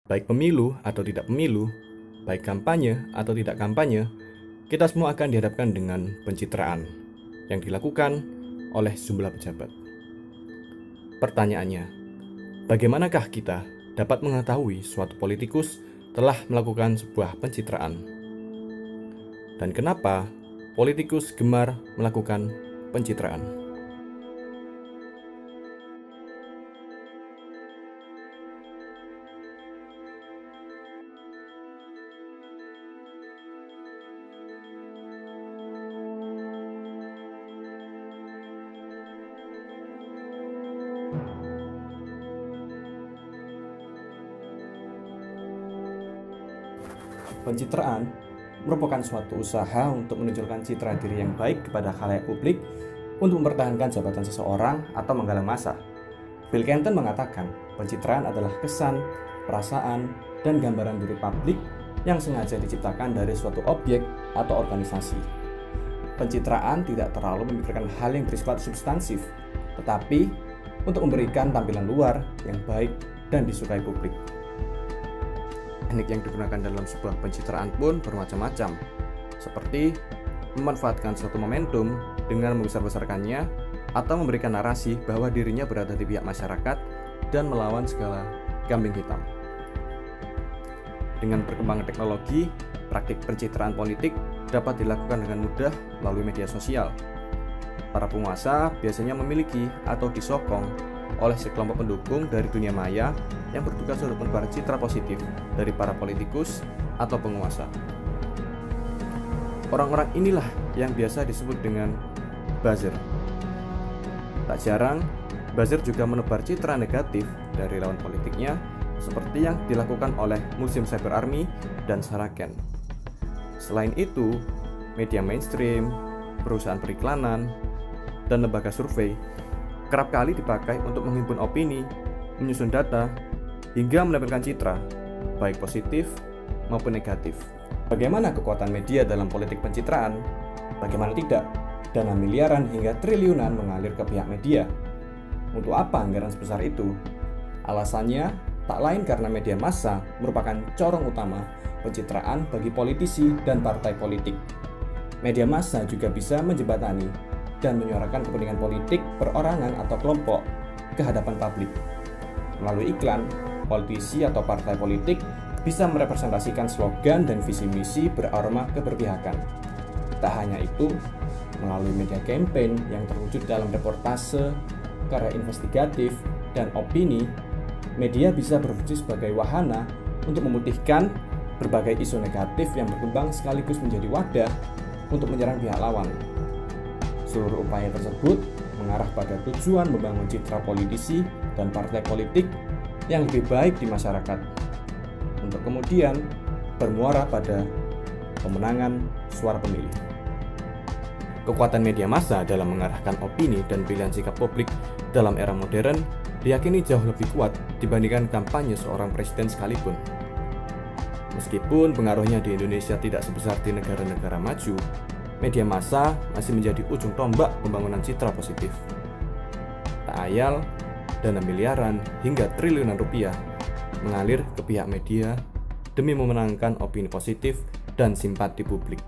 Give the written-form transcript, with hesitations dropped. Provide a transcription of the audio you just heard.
Baik pemilu atau tidak pemilu, baik kampanye atau tidak kampanye, kita semua akan dihadapkan dengan pencitraan yang dilakukan oleh sejumlah pejabat. Pertanyaannya, bagaimanakah kita dapat mengetahui suatu politikus telah melakukan sebuah pencitraan? Dan kenapa politikus gemar melakukan pencitraan? Pencitraan merupakan suatu usaha untuk menunjukkan citra diri yang baik kepada khalayak publik untuk mempertahankan jabatan seseorang atau menggalang massa. Bill Clinton mengatakan, pencitraan adalah kesan, perasaan, dan gambaran diri publik yang sengaja diciptakan dari suatu objek atau organisasi. Pencitraan tidak terlalu memikirkan hal yang bersifat substansif, tetapi untuk memberikan tampilan luar yang baik dan disukai publik. Teknik yang digunakan dalam sebuah pencitraan pun bermacam-macam, seperti memanfaatkan suatu momentum dengan membesar-besarkannya atau memberikan narasi bahwa dirinya berada di pihak masyarakat dan melawan segala kambing hitam. Dengan perkembangan teknologi, praktik pencitraan politik dapat dilakukan dengan mudah melalui media sosial. Para penguasa biasanya memiliki atau disokong oleh sekelompok pendukung dari dunia maya yang bertugas untuk menebar citra positif dari para politikus atau penguasa. Orang-orang inilah yang biasa disebut dengan buzzer. Tak jarang, buzzer juga menebar citra negatif dari lawan politiknya, seperti yang dilakukan oleh Museum Cyber Army dan Sarah Kent. Selain itu, media mainstream, perusahaan periklanan, dan lembaga survei kerap kali dipakai untuk menghimpun opini, menyusun data, hingga menampilkan citra, baik positif maupun negatif. Bagaimana kekuatan media dalam politik pencitraan? Bagaimana tidak? Dana miliaran hingga triliunan mengalir ke pihak media. Untuk apa anggaran sebesar itu? Alasannya tak lain karena media massa merupakan corong utama pencitraan bagi politisi dan partai politik. Media massa juga bisa menjembatani dan menyuarakan kepentingan politik perorangan atau kelompok ke hadapan publik. Melalui iklan, politisi atau partai politik bisa merepresentasikan slogan dan visi misi beraroma keberpihakan. Tak hanya itu, melalui media campaign yang terwujud dalam reportase, karya investigatif, dan opini, media bisa berfungsi sebagai wahana untuk memutihkan berbagai isu negatif yang berkembang sekaligus menjadi wadah untuk menyerang pihak lawan. Seluruh upaya tersebut mengarah pada tujuan membangun citra politisi dan partai politik yang lebih baik di masyarakat, untuk kemudian bermuara pada pemenangan suara pemilih. Kekuatan media massa dalam mengarahkan opini dan pilihan sikap publik dalam era modern diyakini jauh lebih kuat dibandingkan kampanye seorang presiden sekalipun. Meskipun pengaruhnya di Indonesia tidak sebesar di negara-negara maju, media massa masih menjadi ujung tombak pembangunan citra positif. Tak ayal, dana miliaran hingga triliunan rupiah mengalir ke pihak media demi memenangkan opini positif dan simpati publik.